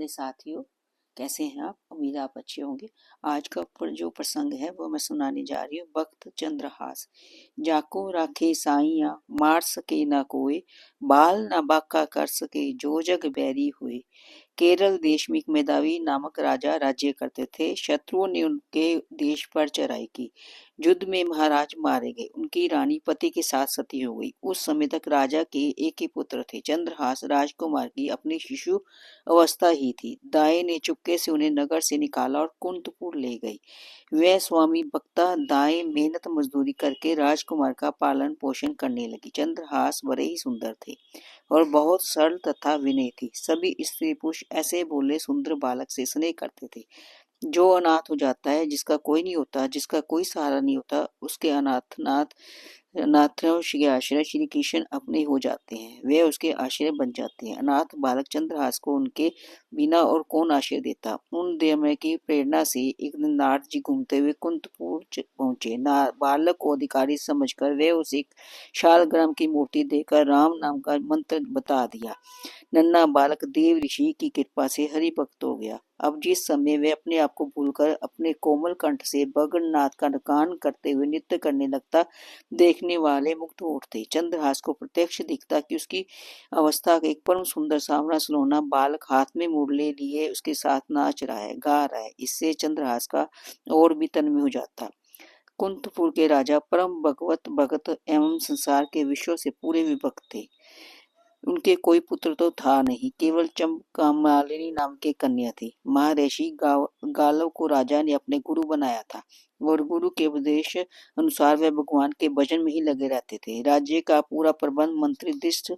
मेरे साथियों, कैसे हैं आप? उम्मीद है आप अच्छे होंगे। आज का जो प्रसंग है वो मैं सुनाने जा रही हूँ। भक्त चंद्रहास। जाको राखे साइया, मार सके ना कोई, बाल ना बाका कर सके, जो जग बैरी हुए। केरल देश में एक मेधावी नामक राजा राज्य करते थे। शत्रुओं ने उनके देश पर चढ़ाई की। युद्ध में महाराज मारे गए। उनकी रानी पति के साथ सती हो गई। उस समय तक राजा के एक ही पुत्र थे। चंद्रहास राजकुमार की अपनी शिशु अवस्था ही थी। दाई ने चुपके से उन्हें नगर से निकाला और कुंतपुर ले गई। वह स्वामी बक्ता दाई मेहनत मजदूरी करके राजकुमार का पालन पोषण करने लगी। चंद्रहास बड़े ही सुंदर थे और बहुत सरल तथा विनय थी। सभी स्त्री पुरुष ऐसे भोले सुंदर बालक से स्नेह करते थे। जो अनाथ हो जाता है, जिसका कोई नहीं होता, जिसका कोई सहारा नहीं होता, उसके अनाथनाथ नाथों के आश्रय श्री कृष्ण अपने हो जाते हैं। वे उसके आश्रय बन जाते हैं। अनाथ बालक चंद्रहास को उनके बिना और कौन आश्रय देता। उन देव की प्रेरणा से एक दिन नारद जी घूमते हुए कुंतपुर पहुंचे। बालक को अधिकारी समझकर वे उसे एक शालग्राम की मूर्ति देकर राम नाम का मंत्र बता दिया। नन्हा बालक देव ऋषि की कृपा से हरि भक्त हो गया। अब जिस समय वे अपने आप को भूलकर अपने कोमल कंठ से बगड़नाथ का गान करते हुए नृत्य करने लगता, देखने वाले मुग्ध हो उठते। चंद्रहास को प्रत्यक्ष दिखता कि उसकी अवस्था का एक परम सुंदर सांवला सलोना बालक हाथ में मुरली लिए उसके साथ नाच रहा है, गा रहा है। इससे चंद्रहास का और भी तन में हो जाता। कुंतपुर के राजा परम भगवत भगत एवं संसार के विषयों से पूरे विभक्त थे। उनके कोई पुत्र तो था नहीं, केवल चंपकामालिनी नाम की कन्या थी। महर्षि गालव को राजा ने अपने गुरु बनाया था और गुरु के उपदेश अनुसार वे भगवान के भजन में ही लगे रहते थे। राज्य का पूरा प्रबंध मंत्री दृष्ट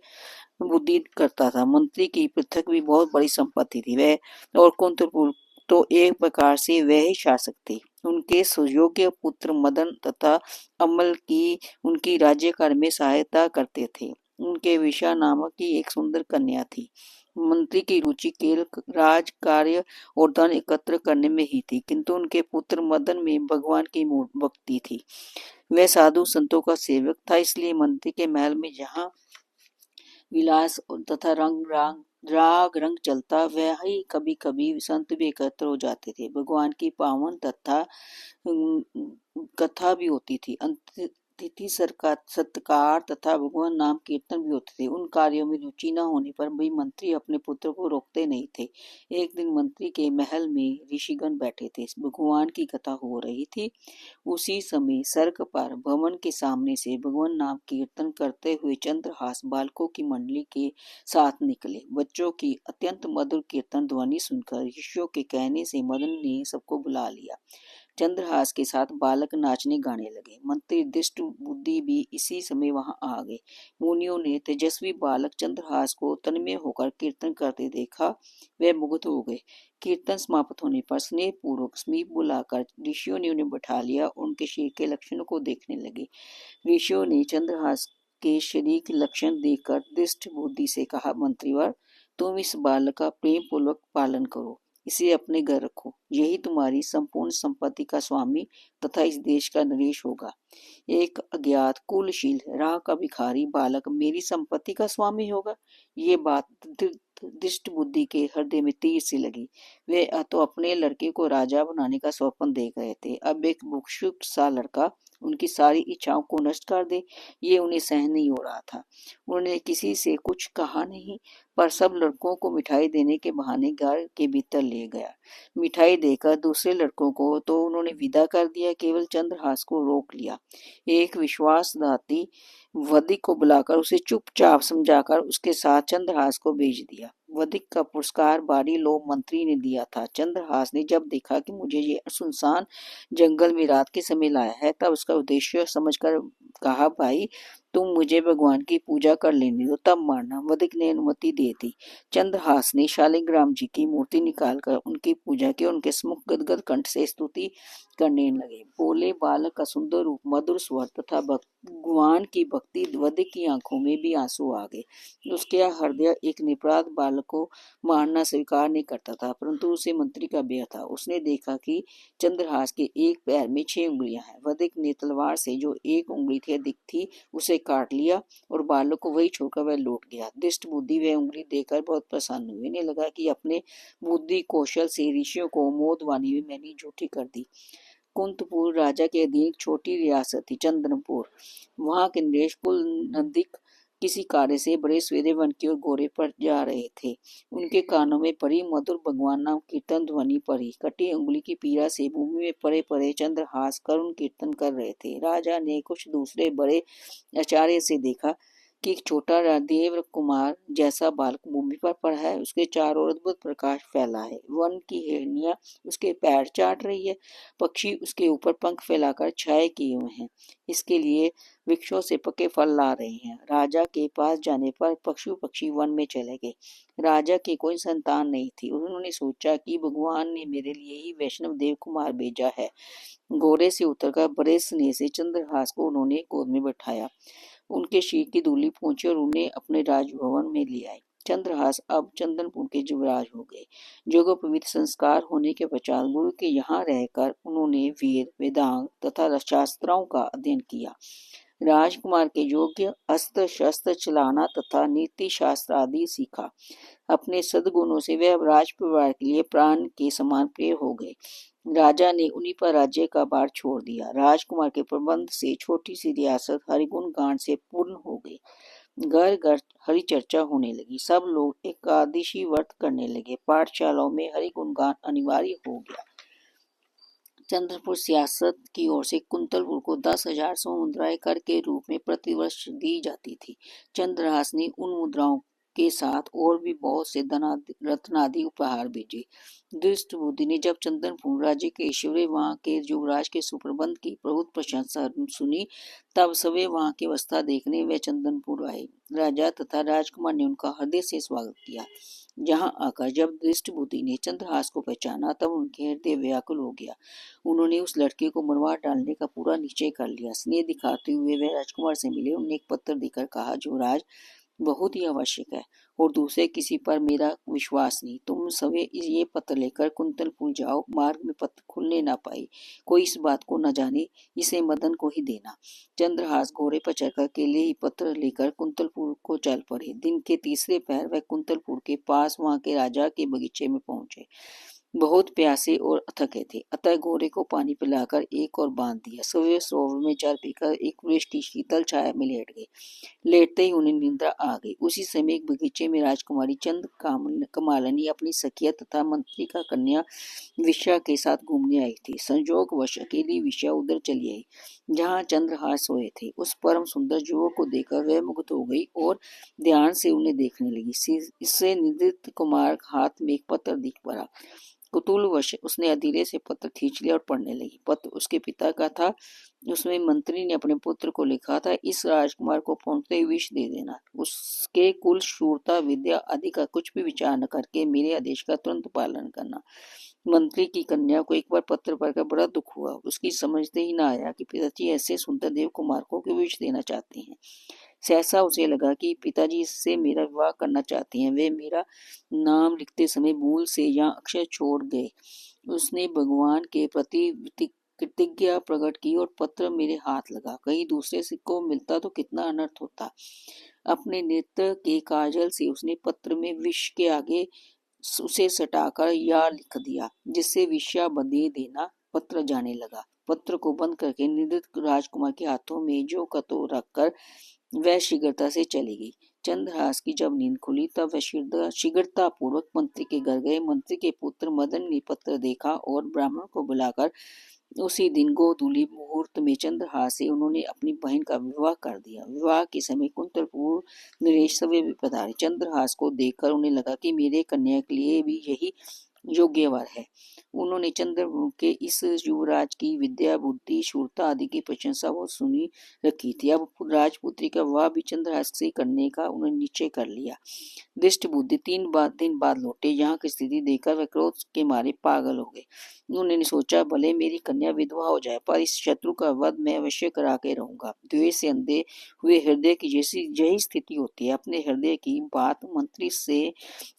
बुद्धि करता था। मंत्री की पृथक भी बहुत बड़ी संपत्ति थी। वह और कुंतपुर तो एक प्रकार से वह ही शासक थे। उनके सुयोग्य पुत्र मदन तथा अमल की उनकी राज्य कार्य में सहायता करते थे। उनके विशा नामक की एक सुंदर कन्या थी। मंत्री की रुचि केवल राज कार्य और धन एकत्र करने में ही थी, किंतु उनके पुत्र मदन में भगवान की भक्ति थी। वह साधु संतों का सेवक था, इसलिए मंत्री के महल में जहाँ विलास तथा राग रंग चलता, वह ही कभी कभी संत भी एकत्र हो जाते थे। भगवान की पावन तथा कथा भी होती थी। तिथि सत्कार तथा भगवान नाम कीर्तन भी होते थे। उन कार्यों में रुचि न होने पर भी मंत्री अपने पुत्र को रोकते नहीं थे। एक दिन मंत्री के महल में ऋषिगण बैठे थे। भगवान की कथा हो रही थी। उसी समय स्वर्ग पर भवन के सामने से भगवान नाम कीर्तन करते हुए चंद्रहास बालकों की मंडली के साथ निकले। बच्चों की अत्यंत मधुर कीर्तन ध्वनि सुनकर ऋषियों के कहने से मदन ने सबको बुला लिया। चंद्रहास के साथ बालक नाचने गाने लगे। मंत्री दृष्ट बुद्धि भी इसी समय वहां आ गए। मुनियों ने तेजस्वी बालक चंद्रहास को तन्मय होकर कीर्तन करते देखा। वे मुग्ध हो गए। कीर्तन समाप्त होने पर स्नेह पूर्वक समीप बुलाकर ऋषियों ने उन्हें बैठा लिया। उनके शरीर के लक्षणों को देखने लगे। ऋषियों ने चंद्रहास के शरीर के लक्षण देखकर दृष्ट बुद्धि से कहा, मंत्रीवर, तुम इस बालक का प्रेम पूर्वक पालन करो, इसे अपने घर रखो। यही तुम्हारी संपूर्ण संपत्ति का स्वामी तथा इस देश का नरेश होगा। एक अज्ञात कुलशील राह का भिखारी बालक मेरी संपत्ति का स्वामी होगा? ये बात दुष्ट बुद्धि के हृदय में तीर से लगी। वे तो अपने लड़के को राजा बनाने का स्वप्न देख रहे थे। अब एक भिक्षुक सा लड़का उनकी सारी इच्छाओं को नष्ट कर दे, ये उन्हें सहन नहीं हो रहा था। उन्होंने किसी से कुछ कहा नहीं, पर सब लड़कों को मिठाई देने के बहाने घर के भीतर ले गया। मिठाई देकर दूसरे लड़कों को तो उन्होंने विदा कर दिया, केवल चंद्रहास को रोक लिया। एक विश्वासघाती वधिक को बुलाकर उसे चुपचाप समझाकर उसके साथ चंद्रहास को भेज दिया। वधिक का पुरस्कार बारी लोग मंत्री ने दिया था। चंद्रहास ने जब देखा कि मुझे ये सुनसान जंगल में रात के समय लाया है, तब उसका उद्देश्य समझकर कहा, भाई तुम मुझे भगवान की पूजा कर लेने दो, तब मारना। वधिक ने अनुमति दे दी। चंद्रहास ने शालिग्राम जी की मूर्ति निकालकर उनकी पूजा की और उनके सम्मुख गदगद कंठ से स्तुति करने लगे। बोले बालक का सुंदर रूप, मधुर स्वर तथा भगवान की भक्ति, वधिक की आंखों में भी आंसू आ गए। उसके हृदय एक निपराध बालक को मारना स्वीकार नहीं करता था, परंतु उसे मंत्री का भय था। उसने देखा कि चंद्रहास के एक पैर में 6 उंगलियां हैं। वधिक ने तलवार से जो एक उंगली थी अधिक थी उसे काट लिया और बालक को वही छोड़कर वह लौट गया। दुष्ट बुद्धि वह उंगली देकर बहुत प्रसन्न हुए। इन्हें लगा कि अपने बुद्धि कौशल से ऋषियों को मोदवानी में मैंने झूठी कर दी। कुंतपुर राजा के अधीन एक छोटी रियासत थी, चंद्रपुर। वहां के नरेश कुल नंदिक किसी कार्य से बड़े सवेरे वन की ओर घोड़े पर जा रहे थे। उनके कानों में पड़ी मधुर भगवान नाम कीर्तन ध्वनि पड़ी। कटी उंगली की पीड़ा से भूमि में पड़े पड़े चंद्रहास करुण कीर्तन कर रहे थे। राजा ने कुछ दूसरे बड़े आचार्य से देखा कि एक छोटा देव कुमार जैसा बालक भूमि पर पड़ा है, उसके चारों ओर अद्भुत प्रकाश फैला है। वन की हिरनियां उसके पैर चाट रही है, पक्षी उसके ऊपर पंख फैलाकर छाए किए हुए हैं, इसके लिए वृक्षों से पके फल ला रहे हैं। राजा के पास जाने पर पक्षी वन में चले गए। राजा की कोई संतान नहीं थी। उन्होंने सोचा कि भगवान ने मेरे लिए ही वैष्णव देव कुमार भेजा है। घोड़े से उतरकर बड़े स्नेह से चंद्रहास को उन्होंने गोद में बैठाया, उनके शीर की धूली पहुंची और उन्हें अपने राजभवन में ले आए। चंद्रहास अब चंदनपुर के युवराज हो गए। जो पवित्र संस्कार होने के पश्चात गुरु के यहाँ रहकर उन्होंने वेद वेदांग तथा शास्त्रों का अध्ययन किया। राजकुमार के योग्य अस्त्र शस्त्र चलाना तथा नीति शास्त्र आदि सीखा। अपने सद्गुणों से वे राजपरिवार के लिए प्राण के समान प्रिय हो गए। राजा ने उन्हीं पर राज्य का भार छोड़ दिया। राजकुमार के प्रबंध से छोटी सी रियासत हरिगुण गान से पूर्ण हो गई। घर घर हरि चर्चा होने लगी। सब लोग एकादशी व्रत करने लगे। पाठशालाओं में हरि गुणगान अनिवार्य हो गया। चंद्रपुर सियासत की ओर से कुंतलपुर को 10,000 मुद्राएं कर के रूप में प्रतिवर्ष दी जाती थी। चंद्रहास ने उन मुद्राओं के साथ और भी बहुत से रत्नादि उपहार भेजे। दुष्ट बुद्धि ने जब चंद्रपुर राज्य के ईश्वरी वहां के युवराज के सुप्रबंध की बहुत प्रशंसा सुनी, तब सवे वहां की अवस्था देखने वे चंदनपुर आए। राजा तथा राजकुमार ने उनका हृदय से स्वागत किया। जहां आकर जब दृष्ट बुद्धि ने चंद्रहास को पहचाना, तब उनके हृदय व्याकुल हो गया। उन्होंने उस लड़के को मरवा डालने का पूरा निश्चय कर लिया। स्नेह दिखाते हुए वे राजकुमार से मिले। उन्हें एक पत्र देकर कहा, युवराज, बहुत ही आवश्यक है और दूसरे किसी पर मेरा विश्वास नहीं। तुम सवे ये पत्र लेकर कुंतलपुर जाओ। मार्ग में पत्र खुलने ना पाए, कोई इस बात को न जाने, इसे मदन को ही देना। चंद्रहास घोड़े पर चढ़कर अकेले ही पत्र लेकर कुंतलपुर को चल पड़े। दिन के तीसरे पहर वह कुंतलपुर के पास वहां के राजा के बगीचे में पहुंचे। बहुत प्यासे और थके थे, अतः घोड़े को पानी पिलाकर एक और बांध दिया। सवेरे सरोवर में जल पीकर एक वृक्ष की शीतल छाया में लेट गए। लेटते ही उन्हें निंद्रा आ गई। उसी समय एक बगीचे में राजकुमारी चंद कमालिनी अपनी सखिया तथा मंत्री का कन्या विषया के साथ घूमने आई थी। संयोगवश अकेली विषया उधर चली आई जहाँ चंद्रहास सोए थे। उस परम सुंदर युवक को देखकर वह मुग्ध हो गई और ध्यान से उन्हें देखने लगी। इससे निद्रित कुमार हाथ में एक पत्र दिख पड़ा। कुतूहलवश उसने धीरे से पत्र खींच लिया और पढ़ने लगी। पत्र उसके पिता का था। उसमें मंत्री ने अपने पुत्र को लिखा था, इस राजकुमार को पहुंचते ही विष दे देना। उसके कुल शूरता विद्या आदि का कुछ भी विचार न करके मेरे आदेश का तुरंत पालन करना। मंत्री की कन्या को एक बार पत्र पढ़कर बड़ा दुख हुआ। उसकी समझते ही न आया कि पिताजी ऐसे सुंदर देव कुमार को क्यों विष देना चाहते हैं। सहसा उसे लगा कि पिताजी इससे मेरा विवाह करना चाहते हैं। वे मेरा नाम लिखते समय भूल से यहाँ अक्षर छोड़ गए। उसने भगवान के प्रति कृतज्ञता प्रकट की और पत्र मेरे हाथ लगा। कहीं दूसरे को मिलता तो कितना अनर्थ होता। अपने नेत्र के काजल से उसने पत्र में विष के आगे उसे सटाकर या लिख दिया, जिससे विषया बंधे देना। पत्र जाने लगा। पत्र को बंद करके निद्रित राजकुमार के हाथों में जो कतो रखकर वह शीघ्रता से चली गई। चंद्रहास की जब नींद खुली, तब वह शीघ्रता पूर्वक मंत्री के घर गए। मंत्री के पुत्र मदन ने पत्र देखा और ब्राह्मण को बुलाकर उसी दिन गोधूली मुहूर्त में चंद्रहास से उन्होंने अपनी बहन का विवाह कर दिया। विवाह के समय कुंतलपुर नरेश सभी भी पधारे। चंद्रहास को देखकर उन्हें लगा कि मेरे कन्या के लिए भी यही योग्य वर है। उन्होंने चंद्रपुर के इस युवराज की विद्या बुद्धि शूरता आदि की प्रशंसा बहुत सुनी रखी थी। अब राजपुत्री का विवाह भी चंद्रहास से करने का उन्होंने निश्चय कर लिया। दुष्ट बुद्धि 3 दिन बाद लौटे। यहाँ की स्थिति देखकर वह क्रोध के मारे पागल हो गए। उन्होंने सोचा, भले मेरी कन्या विधवा हो जाए, पर इस शत्रु का वध मैं अवश्य करा के रहूंगा। द्वेष से अंधे हुए हृदय की जैसी यही स्थिति होती है। अपने हृदय की बात मंत्री से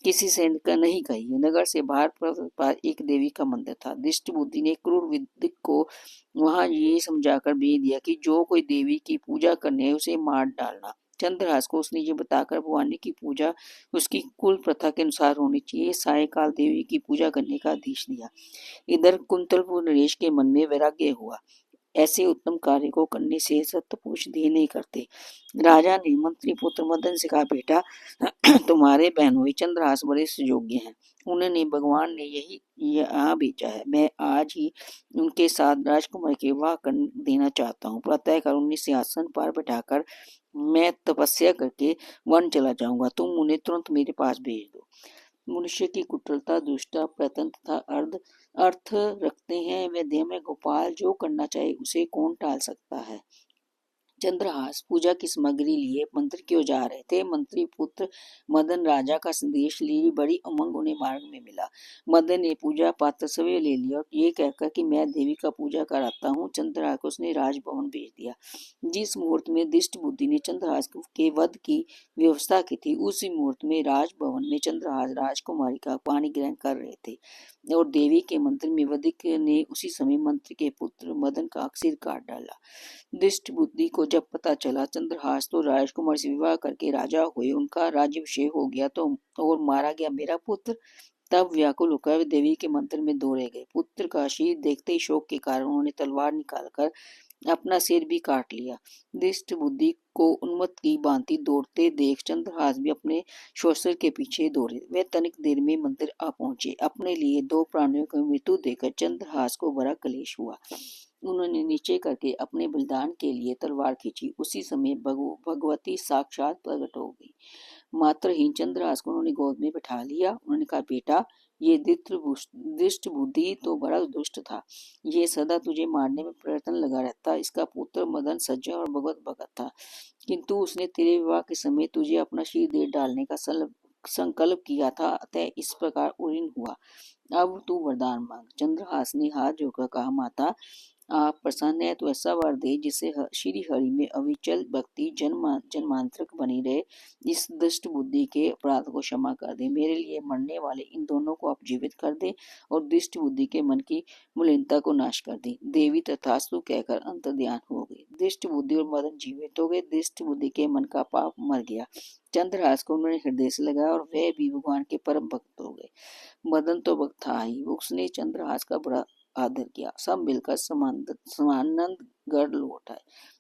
किसी से नहीं कही। नगर से बाहर पर्वत पर एक देवी का मंदिर था। दृष्ट बुद्धि ने क्रूर विदिक को वहां ये समझाकर भेज दिया कि जो कोई देवी की पूजा करने है उसे मार डालना। चंद्रहास को उसने ये बताकर भवानी की पूजा उसकी कुल प्रथा के अनुसार होनी चाहिए सायकाल देवी की पूजा करने का आदेश दिया। इधर कुंतलपुर नरेश के मन में वैराग्य हुआ। ऐसे उत्तम कार्य को करने से सत्पुरुष देर नहीं करते। राजा ने मंत्री पुत्र मदन से कहा, बेटा तुम्हारे बहनोई चंद्रहास बड़े सुयोग्य हैं, उन्होंने भगवान ने यही यहाँ भेजा है। मैं आज ही उनके साथ राजकुमार के विवाह कर देना चाहता हूँ। प्रातःकाल उन्हें सिंहासन पर बैठाकर मैं तपस्या करके वन चला जाऊंगा। तुम उन्हें तुरंत मेरे पास भेज दो। मनुष्य की कुटिलता, दुष्टता, प्रयत्न तथा अर्थ रखते हैं। वे देह में गोपाल जो करना चाहे उसे कौन टाल सकता है। चंद्रहास पूजा की सामग्री लिए मंत्री की ओर जा रहे थे। मंत्री पुत्र मदन राजा का संदेश लिए बड़ी उमंग उन्हें मार्ग में मिला। मदन ने पूजा पात्र सभी ले लिया और ये कहकर कि मैं देवी का पूजा कराता हूँ, चंद्रहास को उसने राजभवन भेज दिया। जिस मुहूर्त में दृष्ट बुद्धि ने चंद्रहास के वध की व्यवस्था की थी, उसी मुहूर्त में राजभवन में चंद्रहास राजकुमारी का पानी ग्रहण कर रहे थे और देवी के मंत्र में वधिक ने उसी समय मंत्री के पुत्र मदन का सिर काट डाला। दृष्ट बुद्धि को जब पता चला चंद्रहास तो राजकुमार से विवाह करके राजा हुए, उनका राज्याभिषेक हो गया तो और मारा गया मेरा पुत्र, तब व्याकुल होकर देवी के मंत्र में दौड़े गए। पुत्र का शीर देखते ही शोक के कारण उन्होंने तलवार निकालकर अपना सिर भी काट लिया। दृष्ट बुद्धि को उन्मत्त की भांति दौड़ते देख चंद्रहास भी अपने शोषर के पीछे दौड़े। वे तनिक देर में मंदिर आ पहुंचे। अपने लिए दो प्राणियों की मृत्यु देखकर चंद्रहास को बड़ा क्लेश हुआ। उन्होंने नीचे करके अपने बलिदान के लिए तलवार खींची। उसी समय भगवती साक्षात प्रकट हो गई। मात्रहीन चंद्रहास को उन्होंने गोद में बैठा लिया। उन्होंने कहा, बेटा ये दृष्ट बुद्धि तो बड़ा दुष्ट था, ये सदा तुझे मारने में प्रयत्न लगा रहता। इसका पुत्र मदन सज्जन और भगवत भगत था, किंतु उसने तेरे विवाह के समय तुझे अपना शीर दे डालने का संकल्प किया था, अतः इस प्रकार उन्नीन हुआ। अब तू वरदान मांग। चंद्रहास ने हाथ जोड़कर कहा, माता आप प्रसन्न है तो ऐसा वर दे जिससे श्री हरि में अविचल भक्ति जन्मांतरक बनी रहे। इस दुष्ट बुद्धि के अपराध को क्षमा कर दे। मेरे लिए मरने वाले इन दोनों को आप जीवित कर दे और दुष्ट बुद्धि के मन की मलिनता को नाश कर दे। देवी तथास्तु कहकर अंतर्ध्यान हो गई। दुष्ट बुद्धि और मदन जीवित हो गए। दुष्ट बुद्धि के मन का पाप मर गया। चंद्रहास को उन्होंने हृदय से लगाया और वह भी भगवान के परम भक्त हो गए। मदन तो भक्त था ही, उसने चंद्रहास का बड़ा आदर किया। सब मिलकर समानंद गढ़ लौट आए।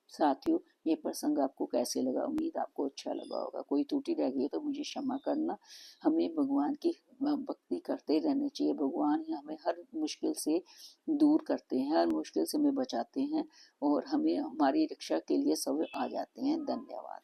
साथियों, ये प्रसंग आपको कैसे लगा? उम्मीद आपको अच्छा लगा होगा। कोई त्रुटि रह गई तो मुझे क्षमा करना। हमें भगवान की भक्ति करते रहने चाहिए। भगवान ही हमें हर मुश्किल से दूर करते हैं, हर मुश्किल से हमें बचाते हैं और हमें हमारी रक्षा के लिए सब आ जाते हैं। धन्यवाद।